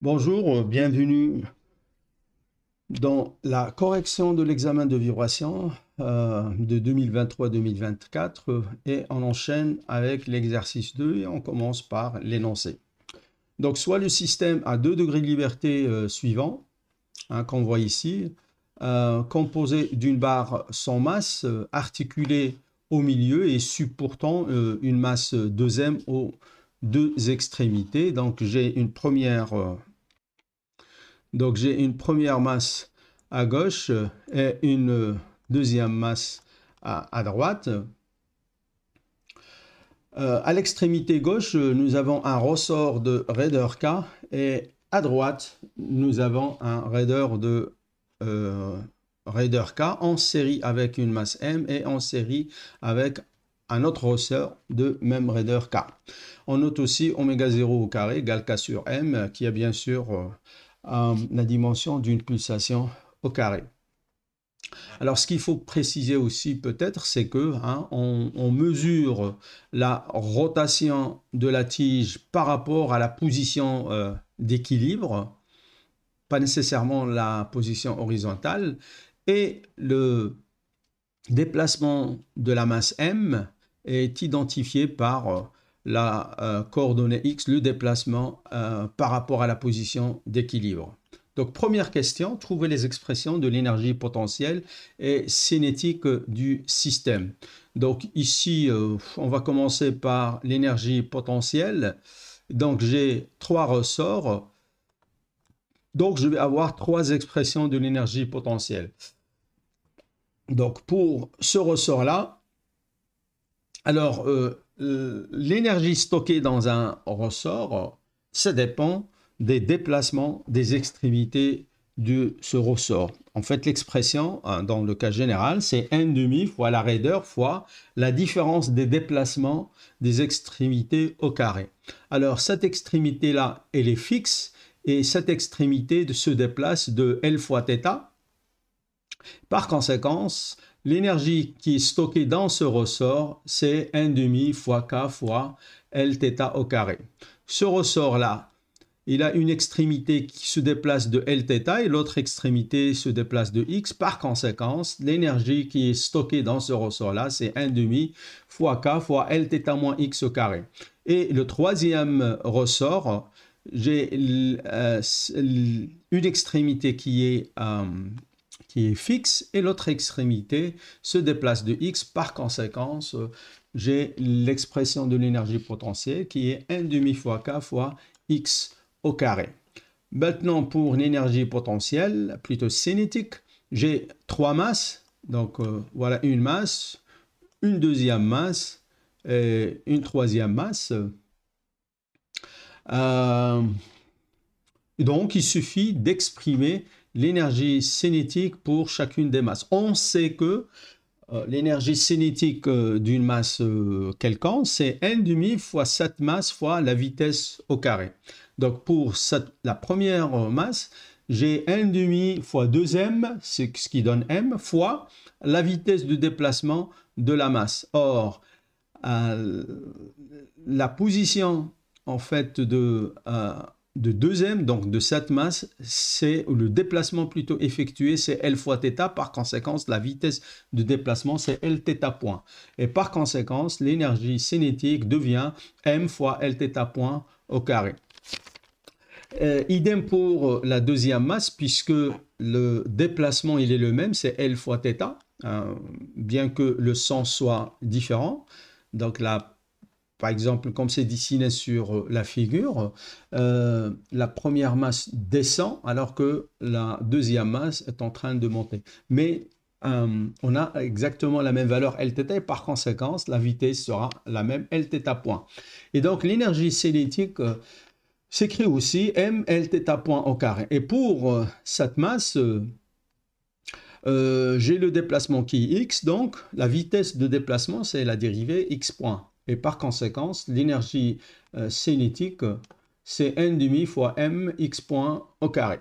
Bonjour, bienvenue dans la correction de l'examen de vibration de 2023-2024 et on enchaîne avec l'exercice 2 et on commence par l'énoncé. Donc soit le système a 2 degrés de liberté suivants, qu'on voit ici, composé d'une barre sans masse articulée au milieu et supportant une masse 2m aux deux extrémités. Donc j'ai une première masse à gauche et une deuxième masse à droite. À l'extrémité gauche, nous avons un ressort de raideur K et à droite, nous avons un raideur de raideur K en série avec une masse M et en série avec un autre ressort de même raideur K. On note aussi oméga 0 au carré égale K sur M qui a bien sûr la dimension d'une pulsation au carré. Alors, ce qu'il faut préciser aussi peut-être, c'est que on mesure la rotation de la tige par rapport à la position d'équilibre, pas nécessairement la position horizontale, et le déplacement de la masse M est identifié par la coordonnée X, le déplacement par rapport à la position d'équilibre. Donc, première question, trouver les expressions de l'énergie potentielle et cinétique du système. Donc, ici, on va commencer par l'énergie potentielle. Donc, j'ai 3 ressorts. Donc, je vais avoir 3 expressions de l'énergie potentielle. Donc, pour ce ressort-là, alors, l'énergie stockée dans un ressort, ça dépend des déplacements des extrémités de ce ressort. En fait, l'expression, dans le cas général, c'est n' fois la raideur fois la différence des déplacements des extrémités au carré. Alors, cette extrémité-là, elle est fixe et cette extrémité se déplace de L fois θ. Par conséquence, l'énergie qui est stockée dans ce ressort, c'est n' fois K fois Lθ au carré. Ce ressort-là, il a une extrémité qui se déplace de Lθ et l'autre extrémité se déplace de X. Par conséquence, l'énergie qui est stockée dans ce ressort-là, c'est n' fois K fois Lθ moins X au carré. Et le troisième ressort, j'ai une extrémité qui est fixe et l'autre extrémité se déplace de X. Par conséquence, j'ai l'expression de l'énergie potentielle qui est n' fois K fois X au carré. Maintenant, pour l'énergie potentielle, plutôt cinétique, j'ai 3 masses. Donc, voilà une masse, une deuxième masse et une troisième masse. Donc, il suffit d'exprimer l'énergie cinétique pour chacune des masses. On sait que l'énergie cinétique d'une masse quelconque, c'est n' fois cette masse fois la vitesse au carré. Donc, pour la première masse, j'ai n' fois 2m, ce qui donne m, fois la vitesse de déplacement de la masse. Or, la position, en fait, de 2m, donc de cette masse, c'est le déplacement plutôt effectué, c'est L fois θ. Par conséquence, la vitesse de déplacement, c'est Lθ point. Et par conséquence, l'énergie cinétique devient m fois Lθ point au carré. Idem pour la deuxième masse, puisque le déplacement il est le même, c'est L fois θ, bien que le sens soit différent. Donc là, par exemple, comme c'est dessiné sur la figure, la première masse descend alors que la deuxième masse est en train de monter. Mais on a exactement la même valeur Lθ et par conséquence, la vitesse sera la même Lθ point. Et donc, l'énergie cinétique s'écrit aussi m Lθ point au carré. Et pour cette masse, j'ai le déplacement qui est x, donc la vitesse de déplacement, c'est la dérivée x point. Et par conséquence, l'énergie cinétique, c'est n' fois m x point au carré.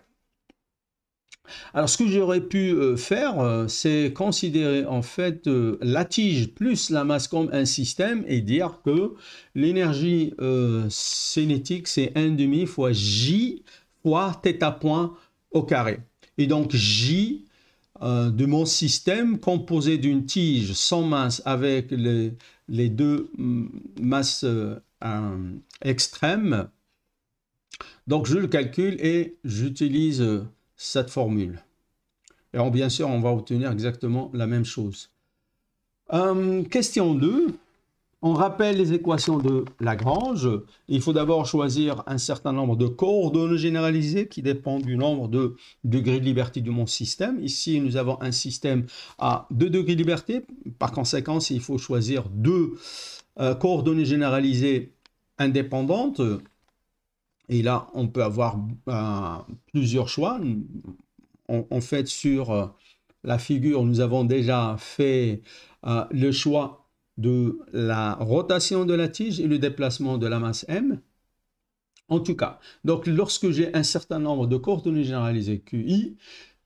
Alors, ce que j'aurais pu faire, c'est considérer en fait la tige plus la masse comme un système et dire que l'énergie cinétique, c'est n' fois j fois θ point au carré. Et donc J de mon système composé d'une tige sans masse avec les deux masses extrêmes. Donc je le calcule et j'utilise cette formule. Et bien sûr, on va obtenir exactement la même chose. Question 2. On rappelle les équations de Lagrange. Il faut d'abord choisir un certain nombre de coordonnées généralisées qui dépendent du nombre de degrés de liberté de mon système. Ici, nous avons un système à 2 degrés de liberté. Par conséquent, il faut choisir deux coordonnées généralisées indépendantes. Et là, on peut avoir plusieurs choix. En fait, sur la figure, nous avons déjà fait le choix de la rotation de la tige et le déplacement de la masse M. En tout cas, donc lorsque j'ai un certain nombre de coordonnées généralisées QI,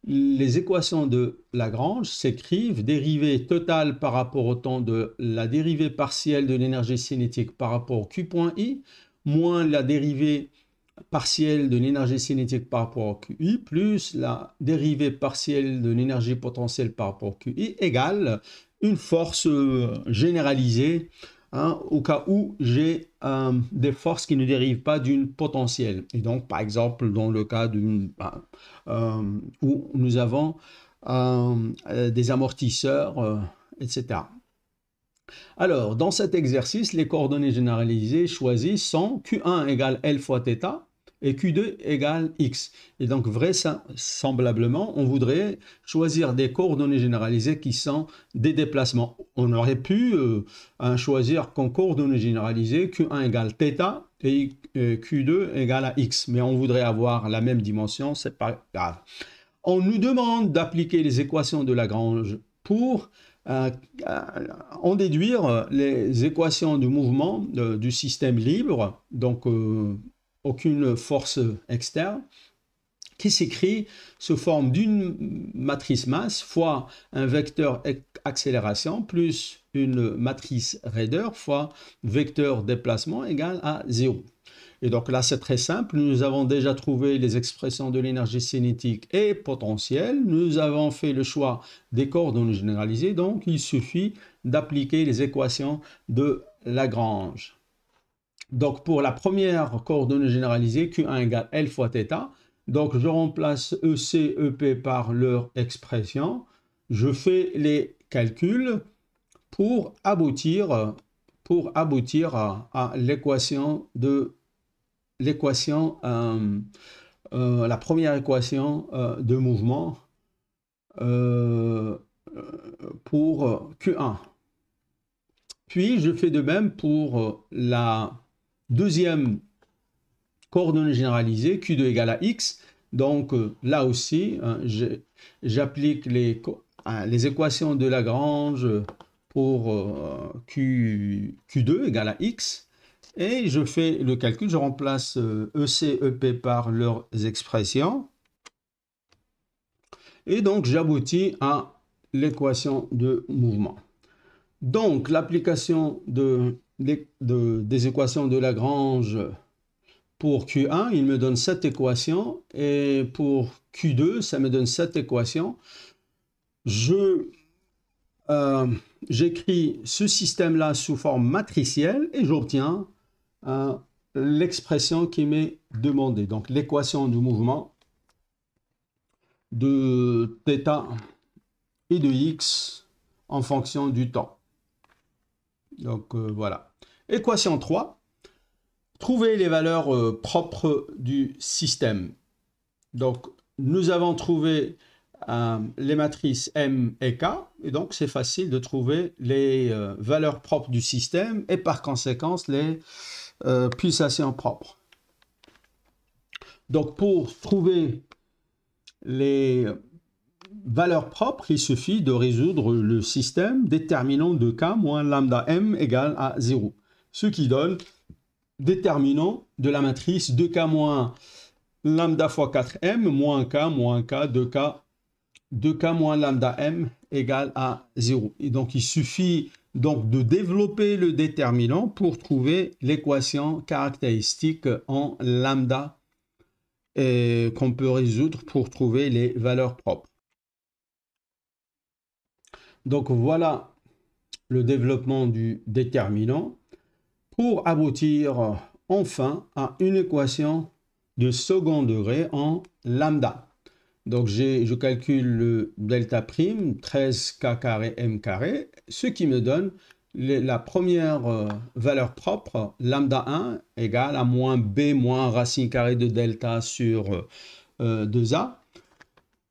les équations de Lagrange s'écrivent dérivée totale par rapport au temps de la dérivée partielle de l'énergie cinétique par rapport au Q point I, moins la dérivée partielle de l'énergie cinétique par rapport au QI, plus la dérivée partielle de l'énergie potentielle par rapport au QI, égale une force généralisée, au cas où j'ai des forces qui ne dérivent pas d'une potentielle. Et donc, par exemple, dans le cas où nous avons des amortisseurs, etc. Alors, dans cet exercice, les coordonnées généralisées choisies sont Q1 égale L fois θ et Q2 égale X. Et donc, vraisemblablement, on voudrait choisir des coordonnées généralisées qui sont des déplacements. On aurait pu choisir comme coordonnées généralisées Q1 égale θ et Q2 égale à X. Mais on voudrait avoir la même dimension, c'est pas grave. On nous demande d'appliquer les équations de Lagrange pour en déduire les équations du mouvement du système libre, donc aucune force externe, qui s'écrit sous forme d'une matrice masse fois un vecteur accélération plus une matrice raideur fois vecteur déplacement égale à 0. Et donc là, c'est très simple. Nous avons déjà trouvé les expressions de l'énergie cinétique et potentielle. Nous avons fait le choix des coordonnées généralisées. Donc, il suffit d'appliquer les équations de Lagrange. Donc, pour la première coordonnée généralisée, Q1 égale L fois θ. Donc, je remplace EC, EP par leur expression. Je fais les calculs pour aboutir à l'équation de la première équation de mouvement pour Q1. Puis, je fais de même pour la deuxième coordonnée généralisée, Q2 égale à X. Donc, là aussi, j'applique les équations de Lagrange pour Q2 égale à X. Et je fais le calcul, je remplace EC, EP par leurs expressions. Et donc, j'aboutis à l'équation de mouvement. Donc, l'application des équations de Lagrange pour Q1, il me donne cette équation. Et pour Q2, ça me donne cette équation. J'écris ce système-là sous forme matricielle et j'obtiens l'expression qui m'est demandée. Donc, l'équation du mouvement de θ et de x en fonction du temps. Donc, voilà. Équation 3. Trouver les valeurs propres du système. Donc, nous avons trouvé les matrices M et K, et donc c'est facile de trouver les valeurs propres du système et par conséquent les pulsations propres. Donc, pour trouver les valeurs propres, il suffit de résoudre le système déterminant de K moins lambda M égale à 0, ce qui donne déterminant de la matrice 2K moins lambda fois 4M moins K 2K moins lambda M égale à 0. Et donc, il suffit donc de développer le déterminant pour trouver l'équation caractéristique en lambda et qu'on peut résoudre pour trouver les valeurs propres. Donc voilà le développement du déterminant pour aboutir enfin à une équation de second degré en lambda. Donc je calcule le delta prime 13k carré m carré, ce qui me donne la première valeur propre, lambda 1 égale à moins b moins racine carrée de delta sur 2a.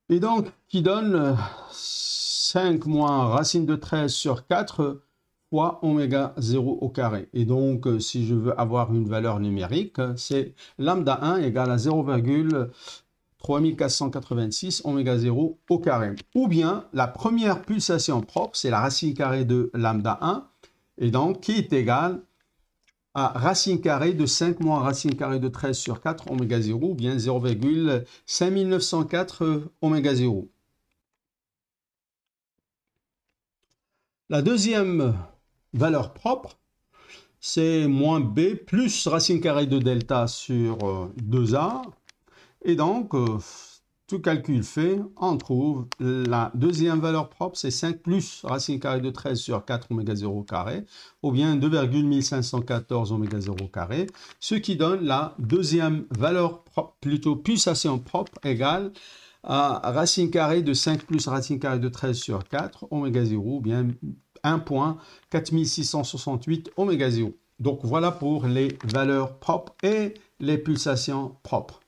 Et donc qui donne 5 moins racine de 13 sur 4 fois oméga 0 au carré. Et donc, si je veux avoir une valeur numérique, c'est lambda 1 égale à 0,3486 oméga 0 au carré. Ou bien, la première pulsation propre, c'est la racine carrée de lambda 1, et donc qui est égale à racine carrée de 5 moins racine carrée de 13 sur 4 oméga 0, ou bien 0,5904 oméga 0. La deuxième valeur propre, c'est moins b plus racine carrée de delta sur 2a. Et donc, tout calcul fait, on trouve la deuxième valeur propre, c'est 5 plus racine carrée de 13 sur 4 oméga 0 carré, ou bien 2,1514 oméga 0 carré, ce qui donne la deuxième valeur propre, plutôt pulsation propre, égale à racine carrée de 5 plus racine carrée de 13 sur 4 oméga 0, ou bien 1,4668 oméga 0. Donc voilà pour les valeurs propres et les pulsations propres.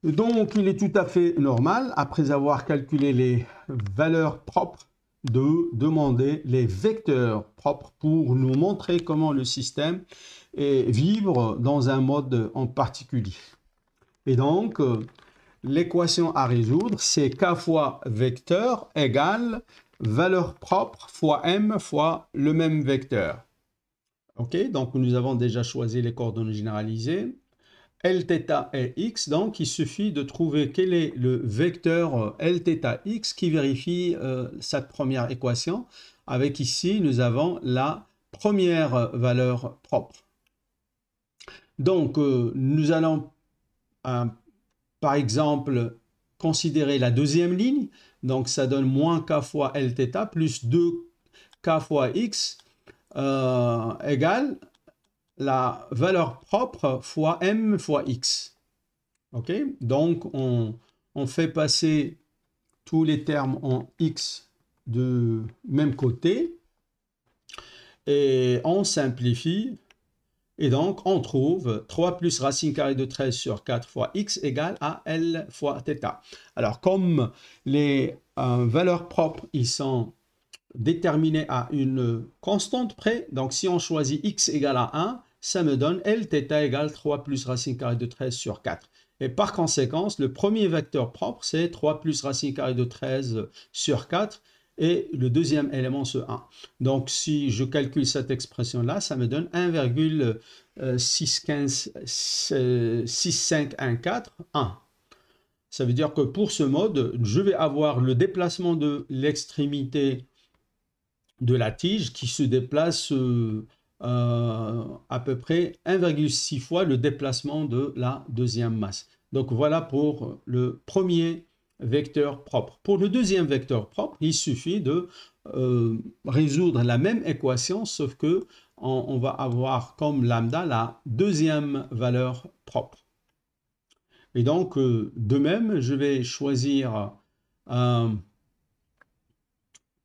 Donc il est tout à fait normal, après avoir calculé les valeurs propres, de demander les vecteurs propres pour nous montrer comment le système vibre dans un mode en particulier. Et donc, l'équation à résoudre, c'est k fois vecteur égale valeur propre fois m fois le même vecteur. Ok, donc nous avons déjà choisi les coordonnées généralisées. Lθ est x, donc il suffit de trouver quel est le vecteur Lθ x qui vérifie cette première équation. Avec ici, nous avons la première valeur propre. Donc, nous allons, par exemple, considérer la deuxième ligne. Donc, ça donne moins k fois Lθ plus 2k fois x égale la valeur propre fois m fois x. Ok, donc on fait passer tous les termes en x de même côté et on simplifie. Et donc, on trouve 3 plus racine carrée de 13 sur 4 fois x égale à L fois θ. Alors, comme les valeurs propres, ils sont déterminées à une constante près, donc si on choisit x égale à 1, ça me donne Lθ égale 3 plus racine carrée de 13 sur 4. Et par conséquent, le premier vecteur propre, c'est 3 plus racine carrée de 13 sur 4. Et le deuxième élément, ce 1. Donc, si je calcule cette expression-là, ça me donne 1,6514, 1. Ça veut dire que pour ce mode, je vais avoir le déplacement de l'extrémité de la tige qui se déplace à peu près 1,6 fois le déplacement de la deuxième masse. Donc, voilà pour le premier vecteur propre. Pour le deuxième vecteur propre, il suffit de résoudre la même équation, sauf que on va avoir comme lambda la deuxième valeur propre. Et donc, de même, je vais choisir...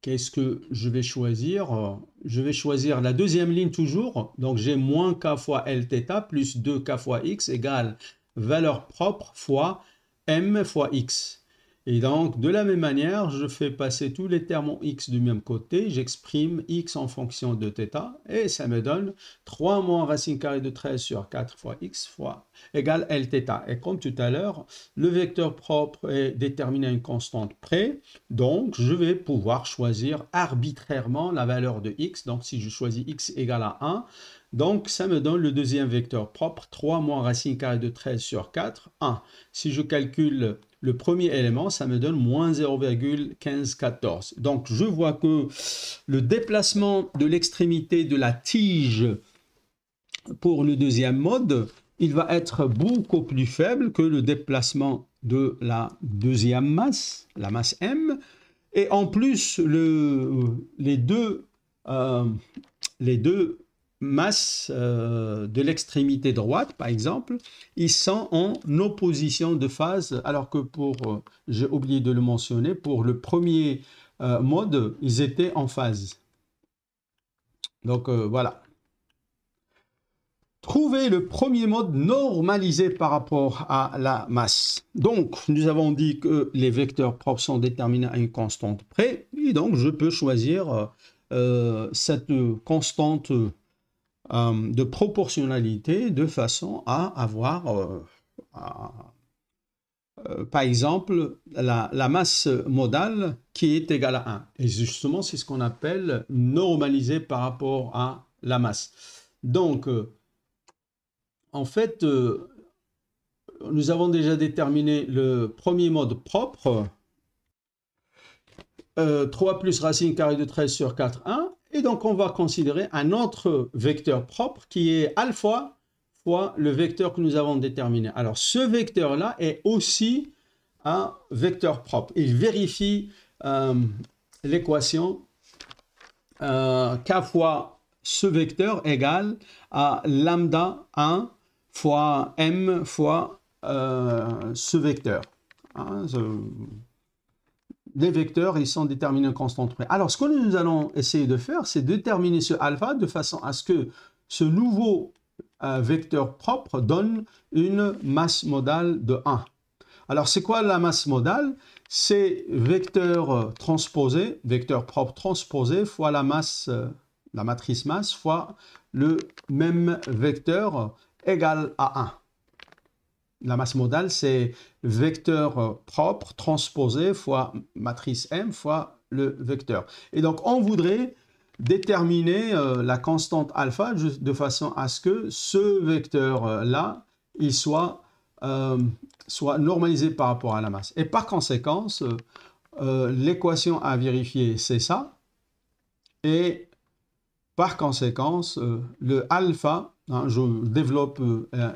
qu'est-ce que je vais choisir? Je vais choisir la deuxième ligne toujours. Donc, j'ai moins k fois Lθ plus 2k fois x égale valeur propre fois m fois x. Et donc, de la même manière, je fais passer tous les termes en x du même côté. J'exprime x en fonction de θ. Et ça me donne 3 moins racine carrée de 13 sur 4 fois x fois égale Lθ. Et comme tout à l'heure, le vecteur propre est déterminé à une constante près. Donc, je vais pouvoir choisir arbitrairement la valeur de x. Donc, si je choisis x égale à 1, donc ça me donne le deuxième vecteur propre, 3 moins racine carrée de 13 sur 4, 1. Si je calcule le premier élément, ça me donne moins 0,1514. Donc, je vois que le déplacement de l'extrémité de la tige pour le deuxième mode, il va être beaucoup plus faible que le déplacement de la deuxième masse, la masse M. Et en plus, les deux masses de l'extrémité droite, par exemple, ils sont en opposition de phase, alors que j'ai oublié de le mentionner, pour le premier mode, ils étaient en phase. Donc voilà. Trouver le premier mode normalisé par rapport à la masse. Donc, nous avons dit que les vecteurs propres sont déterminés à une constante près, et donc je peux choisir cette constante de proportionnalité de façon à avoir, par exemple, la masse modale qui est égale à 1. Et justement, c'est ce qu'on appelle normalisé par rapport à la masse. Donc, en fait, nous avons déjà déterminé le premier mode propre, 3 plus racine carrée de 13 sur 4, 1. Et donc, on va considérer un autre vecteur propre qui est alpha fois le vecteur que nous avons déterminé. Alors, ce vecteur-là est aussi un vecteur propre. Il vérifie l'équation k fois ce vecteur égale à lambda 1 fois m fois ce vecteur. Hein, les vecteurs, ils sont déterminés en constante près. Alors, ce que nous allons essayer de faire, c'est déterminer ce alpha de façon à ce que ce nouveau vecteur propre donne une masse modale de 1. Alors, c'est quoi la masse modale? C'est vecteur transposé, vecteur propre transposé fois la masse, la matrice masse fois le même vecteur égal à 1. La masse modale, c'est vecteur propre transposé fois matrice M fois le vecteur. Et donc, on voudrait déterminer la constante alpha de façon à ce que ce vecteur-là, il soit normalisé par rapport à la masse. Et par conséquence, l'équation à vérifier, c'est ça. Et par conséquence, le alpha, hein, je développe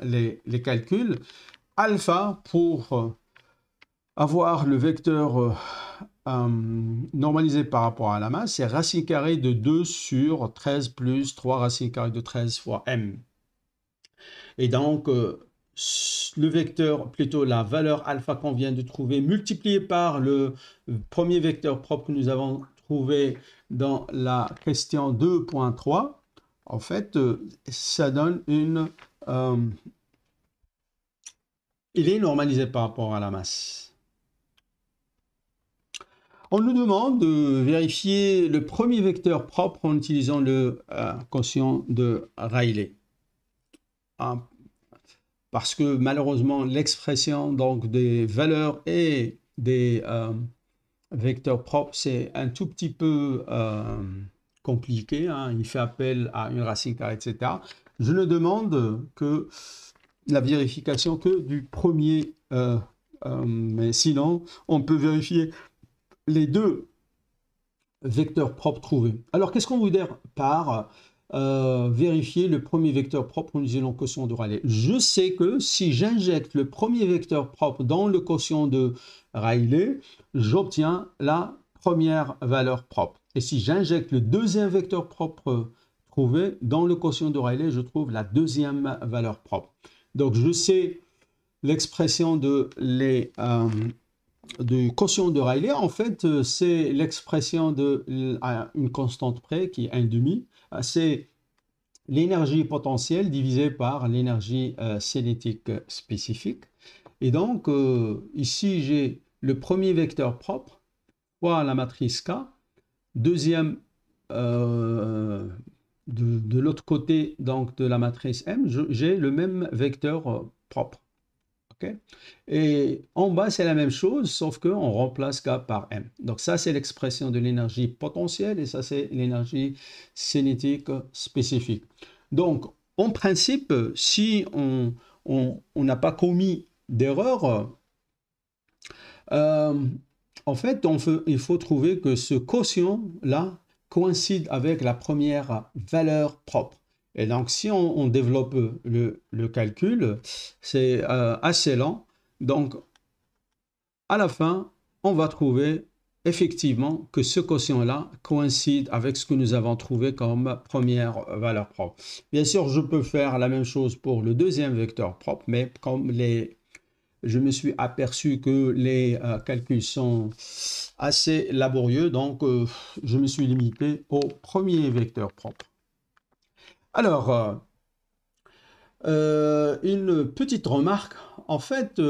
les calculs, alpha pour avoir le vecteur normalisé par rapport à la masse, c'est racine carrée de 2 sur 13 plus 3 racine carrée de 13 fois m. Et donc, le vecteur, plutôt la valeur alpha qu'on vient de trouver, multiplié par le premier vecteur propre que nous avons trouvé dans la question 2.3, en fait, ça donne une... il est normalisé par rapport à la masse. On nous demande de vérifier le premier vecteur propre en utilisant le quotient de Rayleigh. Parce que malheureusement, l'expression donc des valeurs et des vecteurs propres, c'est un tout petit peu compliqué. Hein. Il fait appel à une racine carrée, etc. Je ne demande que la vérification que du premier, mais sinon, on peut vérifier les deux vecteurs propres trouvés. Alors, qu'est-ce qu'on veut dire par vérifier le premier vecteur propre en utilisant le quotient de Rayleigh? Je sais que si j'injecte le premier vecteur propre dans le quotient de Rayleigh, j'obtiens la première valeur propre. Et si j'injecte le deuxième vecteur propre trouvé dans le quotient de Rayleigh, je trouve la deuxième valeur propre. Donc, je sais l'expression du quotient de Rayleigh. En fait, c'est l'expression d'une constante près qui est 1,5. C'est l'énergie potentielle divisée par l'énergie cinétique spécifique. Et donc, ici, j'ai le premier vecteur propre fois la matrice K. Deuxième, de l'autre côté donc, de la matrice M, j'ai le même vecteur propre. Okay. Et en bas, c'est la même chose, sauf qu'on remplace K par M. Donc ça, c'est l'expression de l'énergie potentielle et ça, c'est l'énergie cinétique spécifique. Donc, en principe, si on n'a pas commis d'erreur, en fait, il faut trouver que ce quotient-là coïncide avec la première valeur propre. Et donc, si on développe le calcul, c'est assez lent. Donc, à la fin, on va trouver effectivement que ce quotient-là coïncide avec ce que nous avons trouvé comme première valeur propre. Bien sûr, je peux faire la même chose pour le deuxième vecteur propre, mais comme je me suis aperçu que les calculs sont assez laborieux, donc je me suis limité au premier vecteur propre. Alors, une petite remarque, en fait,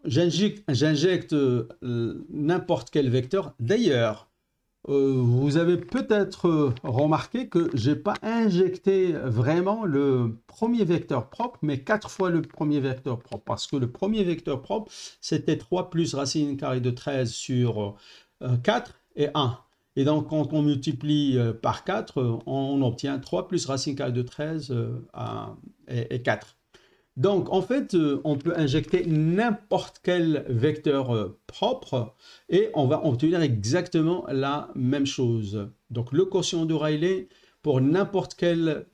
j'injecte n'importe quel vecteur. D'ailleurs, vous avez peut-être remarqué que je n'ai pas injecté vraiment le premier vecteur propre, mais 4 fois le premier vecteur propre, parce que le premier vecteur propre, c'était 3 plus racine carrée de 13 sur 4 et 1. Et donc, quand on multiplie par 4, on obtient 3 plus racine carrée de 13 et 4. Donc, en fait, on peut injecter n'importe quel vecteur propre et on va obtenir exactement la même chose. Donc, le quotient de Rayleigh, pour n'importe quel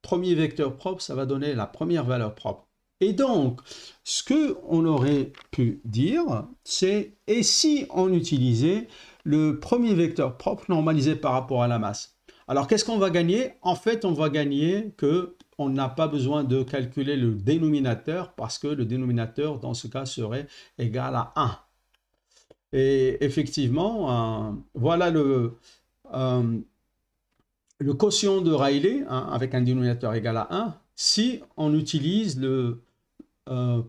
premier vecteur propre, ça va donner la première valeur propre. Et donc, ce qu'on aurait pu dire, c'est « et si on utilisait le premier vecteur propre normalisé par rapport à la masse ?» Alors, qu'est-ce qu'on va gagner? En fait, on va gagner que on n'a pas besoin de calculer le dénominateur parce que le dénominateur, dans ce cas, serait égal à 1. Et effectivement, voilà le quotient de Rayleigh avec un dénominateur égal à 1 si on utilise le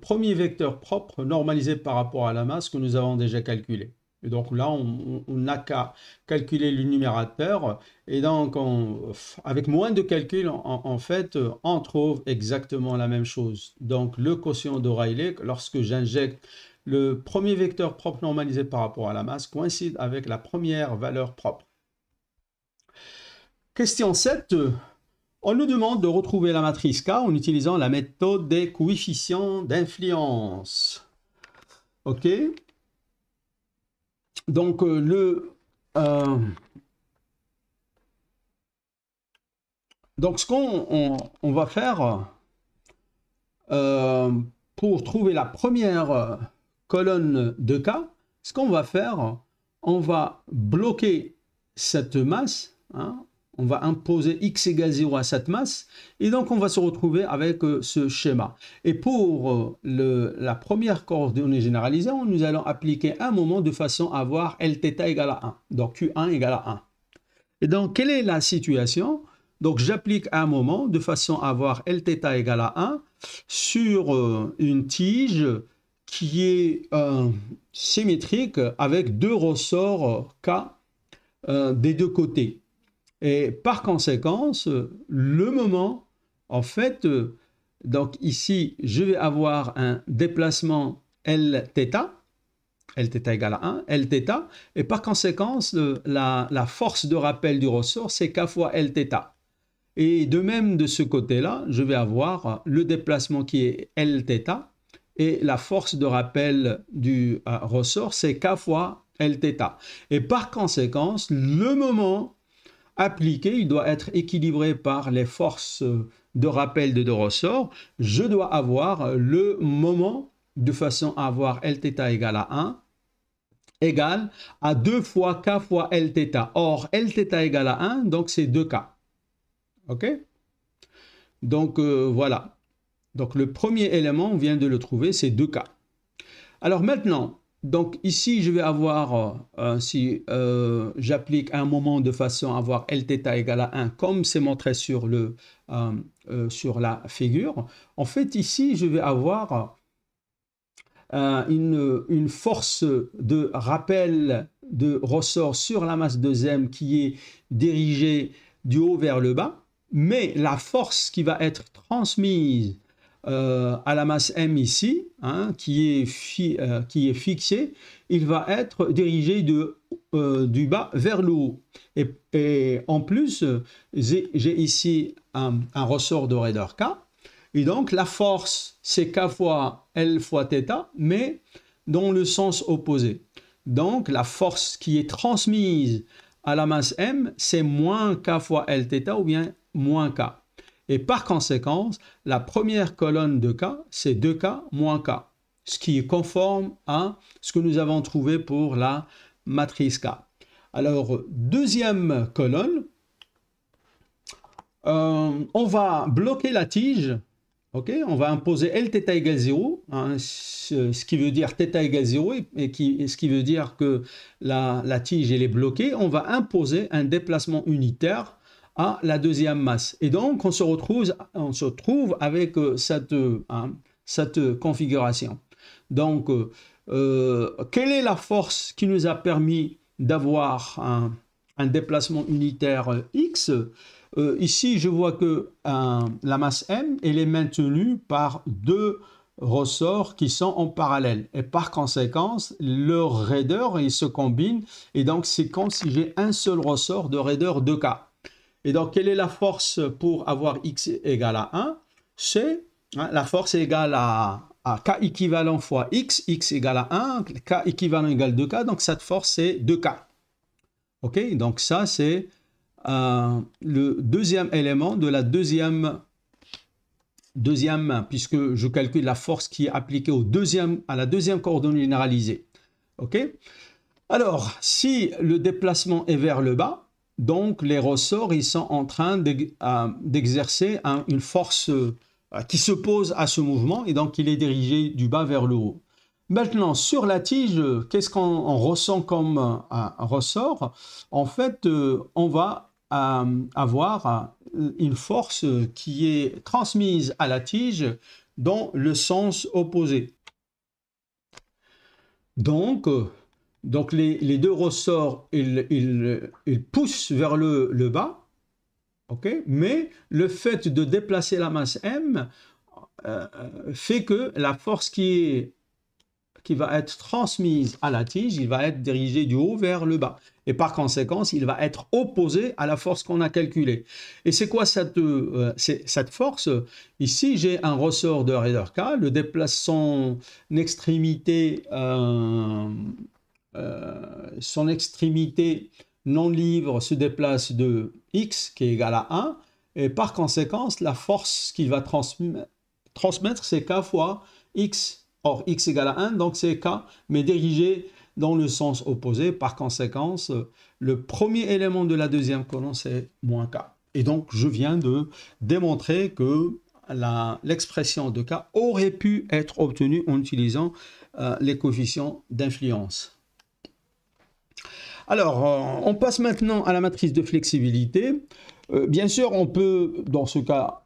premier vecteur propre normalisé par rapport à la masse que nous avons déjà calculé. Et donc là, on n'a qu'à calculer le numérateur. Et donc, avec moins de calculs, en fait, on trouve exactement la même chose. Donc, le quotient de Rayleigh, lorsque j'injecte le premier vecteur propre normalisé par rapport à la masse, coïncide avec la première valeur propre. Question 7. On nous demande de retrouver la matrice K en utilisant la méthode des coefficients d'influence. OK? Donc, donc ce qu'on va faire pour trouver la première colonne de K, ce qu'on va faire, on va bloquer cette masse, on va imposer x égale 0 à cette masse, et donc on va se retrouver avec ce schéma. Et pour la première coordonnée généralisée, nous allons appliquer un moment de façon à avoir Lθ égale à 1. Donc Q1 égale à 1. Et donc, quelle est la situation? Donc, j'applique un moment de façon à avoir Lθ égale à 1 sur une tige qui est symétrique avec deux ressorts K des deux côtés. Et par conséquent, le moment, en fait, donc ici, je vais avoir un déplacement Lθ, Lθ égale à 1, Lθ, et par conséquent, la force de rappel du ressort, c'est K fois Lθ. Et de même, de ce côté-là, je vais avoir le déplacement qui est Lθ, et la force de rappel du ressort, c'est K fois Lθ. Et par conséquent, le moment appliqué, il doit être équilibré par les forces de rappel de deux ressorts. Je dois avoir le moment de façon à avoir Lθ égale à 1 égale à 2 fois K fois Lθ. Or, Lθ égale à 1, donc c'est 2K. OK? Donc, voilà. Donc, le premier élément, on vient de le trouver, c'est 2K. Alors maintenant, donc ici, je vais avoir, si j'applique un moment de façon à avoir Lθ égale à 1, comme c'est montré sur la figure, en fait, ici, je vais avoir une force de rappel de ressort sur la masse 2m qui est dirigée du haut vers le bas, mais la force qui va être transmise à la masse m ici, qui est fixée, il va être dirigé du bas vers le haut. Et en plus, j'ai ici un ressort de raideur K, et donc la force, c'est K fois L fois θ, mais dans le sens opposé. Donc la force qui est transmise à la masse m, c'est moins K fois Lθ, ou bien moins K. Et par conséquent, la première colonne de K, c'est 2K moins K, ce qui est conforme à ce que nous avons trouvé pour la matrice K. Alors, deuxième colonne, on va bloquer la tige. Okay, on va imposer Lθ égale 0, hein, ce qui veut dire θ égale 0 et ce qui veut dire que la tige elle est bloquée. On va imposer un déplacement unitaire à la deuxième masse. Et donc, on se trouve avec cette configuration. Donc, quelle est la force qui nous a permis d'avoir un déplacement unitaire X? Ici, je vois que la masse M, elle est maintenue par deux ressorts qui sont en parallèle. Et par conséquent, leur raideur, ils se combinent. Et donc, c'est comme si j'ai un seul ressort de raideur 2K. Et donc, quelle est la force pour avoir X égale à 1? C'est la force égale à K équivalent fois X, X égale à 1, K équivalent égale 2K. Donc, cette force, c'est 2K. OK? Donc, ça, c'est le deuxième élément de la deuxième main, puisque je calcule la force qui est appliquée à la deuxième coordonnée généralisée. OK? Alors, si le déplacement est vers le bas, donc les ressorts ils sont en train d'exercer une force qui s'oppose à ce mouvement, et donc il est dirigé du bas vers le haut. Maintenant, sur la tige, qu'est-ce qu'on ressent comme un ressort? En fait, on va avoir une force qui est transmise à la tige dans le sens opposé. Donc les deux ressorts, ils poussent vers le bas, okay? Mais le fait de déplacer la masse M fait que la force qui va être transmise à la tige, il va être dirigé du haut vers le bas. Et par conséquent, il va être opposé à la force qu'on a calculée. Et c'est quoi cette force? Ici, j'ai un ressort de raideur K, le déplace son extrémité non libre se déplace de X qui est égal à 1. Et par conséquent, la force qu'il va transmettre, c'est K fois X. Or, X égale à 1, donc c'est K, mais dirigé dans le sens opposé. Par conséquent, le premier élément de la deuxième colonne, c'est moins K. Et donc, je viens de démontrer que l'expression de K aurait pu être obtenue en utilisant les coefficients d'influence. Alors, on passe maintenant à la matrice de flexibilité. Bien sûr, on peut, dans ce cas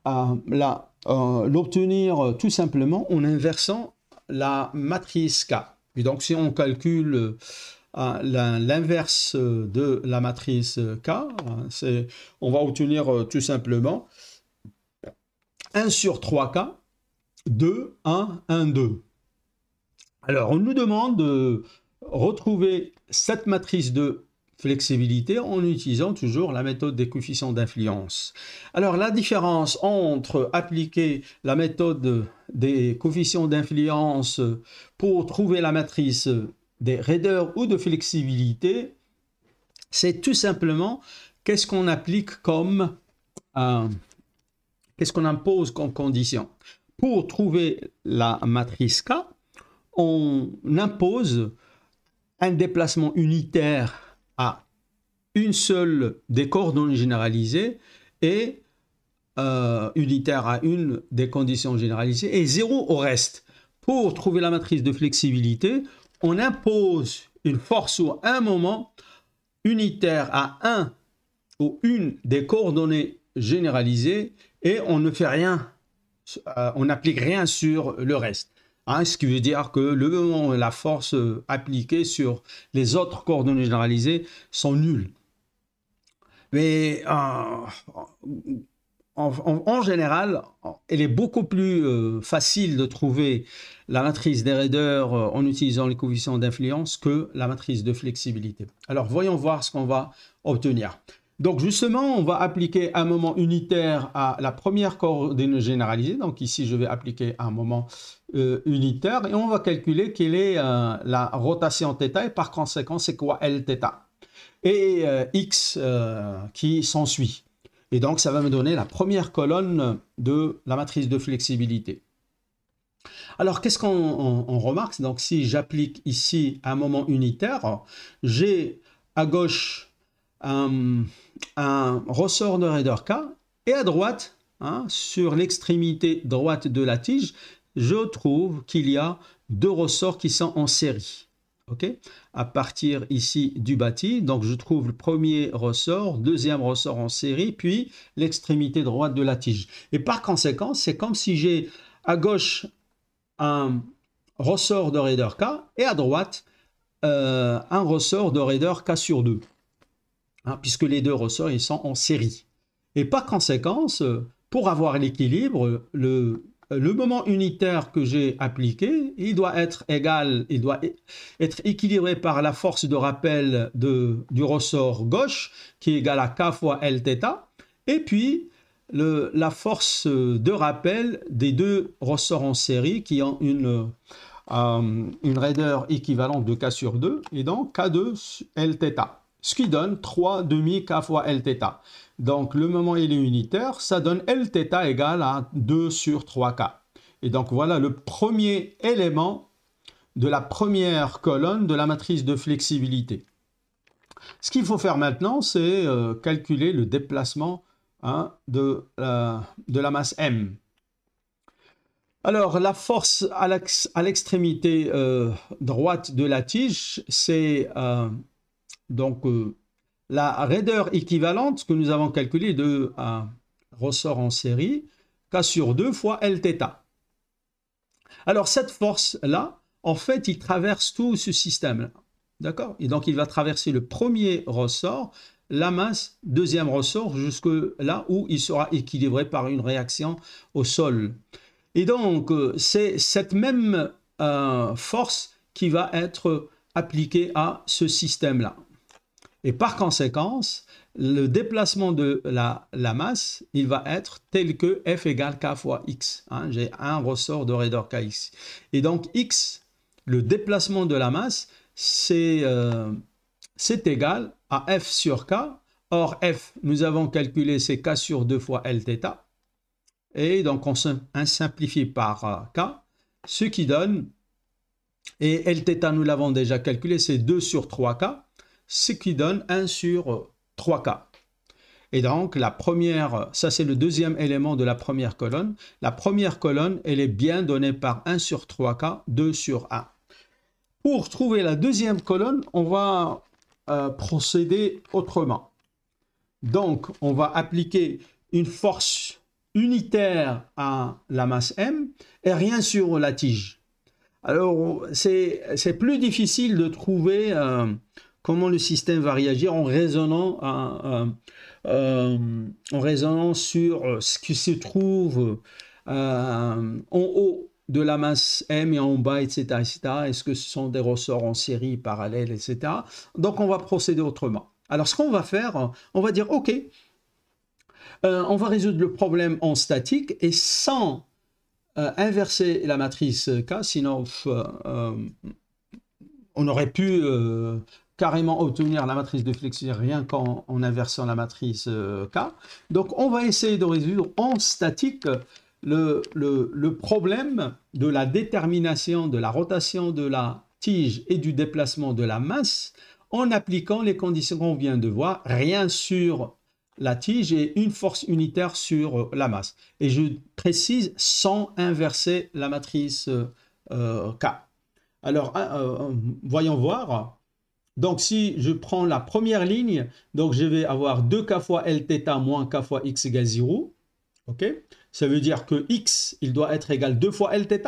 l'obtenir tout simplement en inversant la matrice K. Et donc, si on calcule l'inverse de la matrice K, on va obtenir tout simplement 1 sur 3K, 2, 1, 1, 2. Alors, on nous demande de retrouver cette matrice de flexibilité en utilisant toujours la méthode des coefficients d'influence. Alors, la différence entre appliquer la méthode des coefficients d'influence pour trouver la matrice des raideurs ou de flexibilité, c'est tout simplement qu'est-ce qu'on applique comme qu'est-ce qu'on impose comme condition. Pour trouver la matrice K, on impose un déplacement unitaire à une seule des coordonnées généralisées et unitaire à une des conditions généralisées et 0 au reste. Pour trouver la matrice de flexibilité, on impose une force ou un moment unitaire à un ou une des coordonnées généralisées et on ne fait rien, on n'applique rien sur le reste. Ce qui veut dire que le moment et la force appliquée sur les autres coordonnées généralisées sont nulles. Mais en général, il est beaucoup plus facile de trouver la matrice des raideurs en utilisant les coefficients d'influence que la matrice de flexibilité. Alors, voyons voir ce qu'on va obtenir. Donc, justement, on va appliquer un moment unitaire à la première coordonnée généralisée. Donc, ici, je vais appliquer un moment unitaire et on va calculer quelle est la rotation θ et par conséquent, c'est quoi Lθ et x qui s'ensuit. Et donc, ça va me donner la première colonne de la matrice de flexibilité. Alors, qu'est-ce qu'on remarque? Donc, si j'applique ici un moment unitaire, j'ai à gauche un ressort de Raider K et à droite, hein, sur l'extrémité droite de la tige, je trouve qu'il y a deux ressorts qui sont en série. Okay, à partir ici du bâti, donc je trouve le premier ressort, deuxième ressort en série, puis l'extrémité droite de la tige. Et par conséquent, c'est comme si j'ai à gauche un ressort de Raider K et à droite un ressort de Raider K sur 2, hein, puisque les deux ressorts ils sont en série. Et par conséquent, pour avoir l'équilibre, le moment unitaire que j'ai appliqué, il doit être égal, il doit être équilibré par la force de rappel du ressort gauche, qui est égale à K fois Lθ, et puis la force de rappel des deux ressorts en série qui ont une raideur équivalente de K sur 2, et donc K2 Lθ, ce qui donne 3 demi K fois Lθ. Donc, le moment il est unitaire, ça donne Lθ égale à 2 sur 3K. Et donc, voilà le premier élément de la première colonne de la matrice de flexibilité. Ce qu'il faut faire maintenant, c'est calculer le déplacement, hein, de la masse M. Alors, la force à l'extrémité droite de la tige, c'est la raideur équivalente que nous avons calculée de ressort en série, K sur 2 fois Lθ. Alors, cette force-là, en fait, il traverse tout ce système-là. D'accord? Et donc, il va traverser le premier ressort, la masse, deuxième ressort, jusque là où il sera équilibré par une réaction au sol. Et donc, c'est cette même force qui va être appliquée à ce système-là. Et par conséquent, le déplacement de la masse, il va être tel que F égale K fois X. Hein, j'ai un ressort de Raider Kx. Et donc X, le déplacement de la masse, c'est égal à F sur K. Or F, nous avons calculé, c'est K sur 2 fois Lθ. Et donc on simplifie par K, ce qui donne, et Lθ, nous l'avons déjà calculé, c'est 2 sur 3K. Ce qui donne 1 sur 3K. Et donc, la première, ça c'est le deuxième élément de la première colonne. La première colonne, elle est bien donnée par 1 sur 3K, 2 sur 1. Pour trouver la deuxième colonne, on va procéder autrement. Donc, on va appliquer une force unitaire à la masse M et rien sur la tige. Alors, c'est plus difficile de trouver comment le système va réagir en raisonnant sur ce qui se trouve en haut de la masse M et en bas, etc. etc. Est-ce que ce sont des ressorts en série, parallèles, etc. Donc, on va procéder autrement. Alors, ce qu'on va faire, on va dire, OK, on va résoudre le problème en statique et sans inverser la matrice K, sinon on aurait pu carrément obtenir la matrice de flexion rien qu'en inversant la matrice K. Donc on va essayer de résoudre en statique le problème de la détermination de la rotation de la tige et du déplacement de la masse en appliquant les conditions qu'on vient de voir, rien sur la tige et une force unitaire sur la masse. Et je précise sans inverser la matrice K. Alors, voyons voir. Donc, si je prends la première ligne, donc je vais avoir 2K fois Lθ moins K fois X égale 0. OK? Ça veut dire que X, il doit être égal 2 fois Lθ.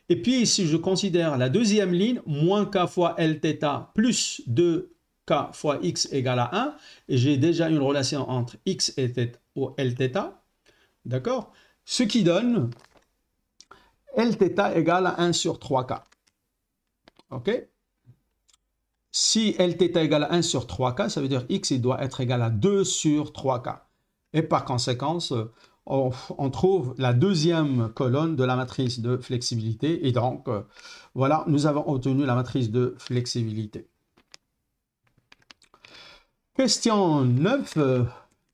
Et puis, si je considère la deuxième ligne, moins K fois Lθ plus 2K fois X égale à 1, et j'ai déjà une relation entre X et Lθ. D'accord? Ce qui donne Lθ égale à 1 sur 3K. OK? Si Lθ égale à 1 sur 3K, ça veut dire X il doit être égal à 2 sur 3K. Et par conséquent, on trouve la deuxième colonne de la matrice de flexibilité. Et donc, voilà, nous avons obtenu la matrice de flexibilité. Question 9.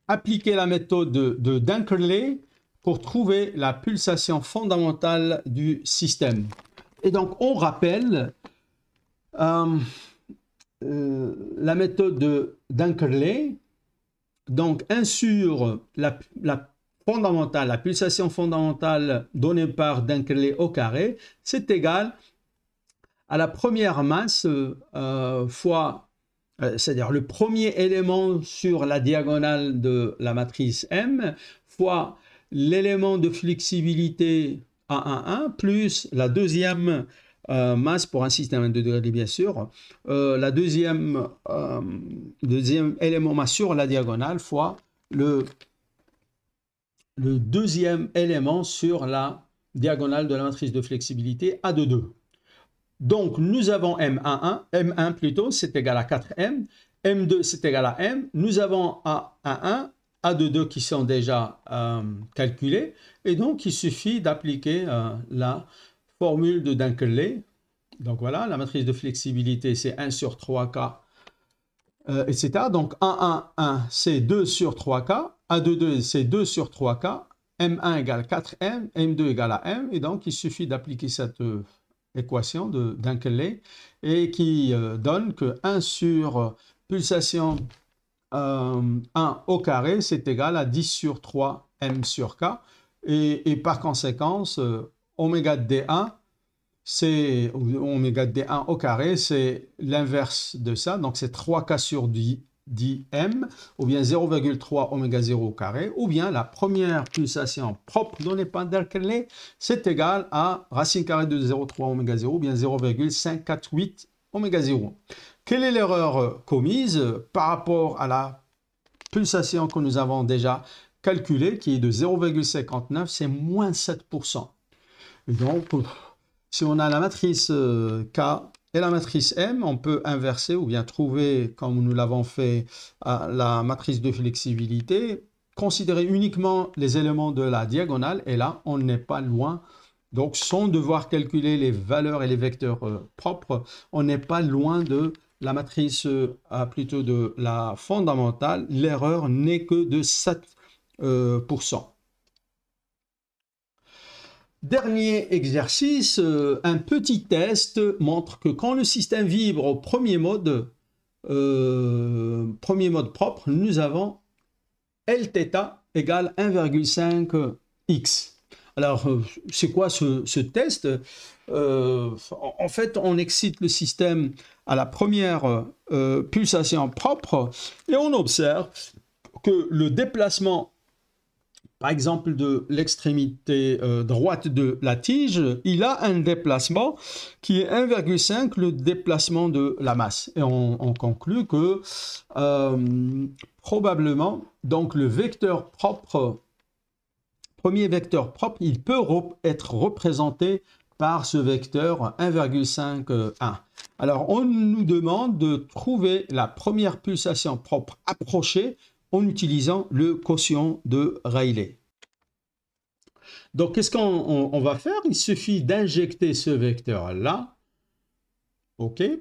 appliquer la méthode de Dinkerley pour trouver la pulsation fondamentale du système. Et donc, on rappelle la méthode de Dinkerley. Donc, 1 sur la fondamentale, la pulsation fondamentale donnée par Dinkerley au carré, c'est égal à la première masse fois, c'est-à-dire le premier élément sur la diagonale de la matrice M, fois l'élément de flexibilité A11, plus la deuxième masse pour un système à 2 degrés, bien sûr, la deuxième élément masse sur la diagonale, fois le deuxième élément sur la diagonale de la matrice de flexibilité A22. Donc, nous avons M1 plutôt, c'est égal à 4M, M2 c'est égal à M, nous avons A11, A22 qui sont déjà calculés, et donc il suffit d'appliquer la formule de Dinkerley. Donc voilà, la matrice de flexibilité c'est 1 sur 3K, etc. Donc A11 c'est 2 sur 3K, A22 c'est 2 sur 3K, M1 égale 4M, M2 égale à M, et donc il suffit d'appliquer cette équation de Dinkerley et qui donne que 1 sur pulsation 1 au carré, c'est égal à 10 sur 3 M sur K. Et par conséquence, oméga de D1, c'est oméga de D1 au carré, c'est l'inverse de ça. Donc, c'est 3K sur 10 M, ou bien 0,3 oméga 0 au carré, ou bien la première pulsation propre donnée par Dinkerley, c'est égal à racine carrée de 0,3 oméga 0, ou bien 0,548 oméga 0. Quelle est l'erreur commise par rapport à la pulsation que nous avons déjà calculée, qui est de 0,59, c'est moins 7%. Et donc, si on a la matrice K et la matrice M, on peut inverser ou bien trouver, comme nous l'avons fait, la matrice de flexibilité, considérer uniquement les éléments de la diagonale, et là, on n'est pas loin. Donc, sans devoir calculer les valeurs et les vecteurs propres, on n'est pas loin de la matrice, plutôt de la fondamentale. L'erreur n'est que de 7%. Dernier exercice, un petit test montre que quand le système vibre au premier mode propre, nous avons Lθ égale 1,5x. Alors, c'est quoi ce test? En fait, on excite le système à la première pulsation propre et on observe que le déplacement, par exemple, de l'extrémité droite de la tige, il a un déplacement qui est 1,5 le déplacement de la masse. Et on conclut que probablement, donc le vecteur propre, premier vecteur propre, il peut être représenté par ce vecteur 1,51. Alors, on nous demande de trouver la première pulsation propre approchée en utilisant le quotient de Rayleigh. Donc, qu'est-ce qu'on va faire? Il suffit d'injecter ce vecteur-là,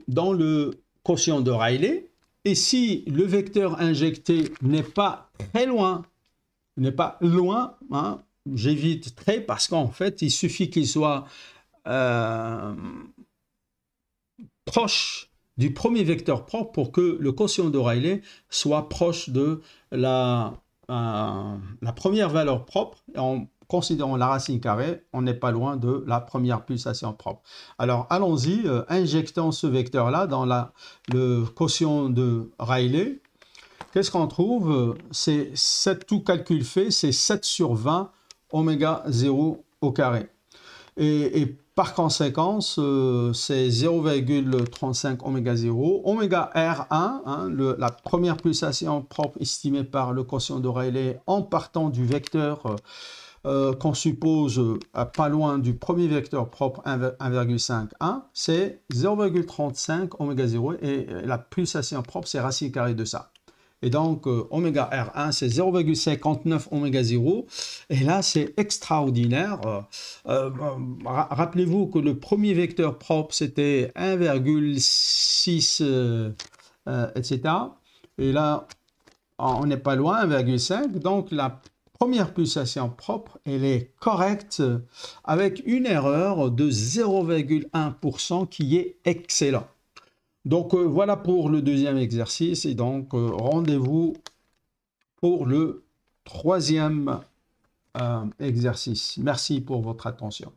dans le quotient de Rayleigh. Et si le vecteur injecté n'est pas très loin, hein, j'évite très parce qu'en fait, il suffit qu'il soit proche du premier vecteur propre pour que le quotient de Rayleigh soit proche de la première valeur propre. Et en considérant la racine carrée, on n'est pas loin de la première pulsation propre. Alors allons-y, injectons ce vecteur-là dans le quotient de Rayleigh. Qu'est-ce qu'on trouve? C'est 7, tout calcul fait, c'est 7 sur 20 oméga 0 au carré. Et par conséquence, c'est 0,35 oméga 0. Oméga R1, hein, la première pulsation propre estimée par le quotient de Rayleigh en partant du vecteur qu'on suppose pas loin du premier vecteur propre 1,51, c'est 0,35 oméga 0 et la pulsation propre, c'est racine carrée de ça. Et donc, oméga R1, c'est 0,59 oméga 0. Et là, c'est extraordinaire. Rappelez-vous que le premier vecteur propre, c'était 1,6, etc. Et là, on n'est pas loin, 1,5. Donc la première pulsation propre, elle est correcte avec une erreur de 0,1% qui est excellent. Donc voilà pour le deuxième exercice et donc rendez-vous pour le troisième exercice. Merci pour votre attention.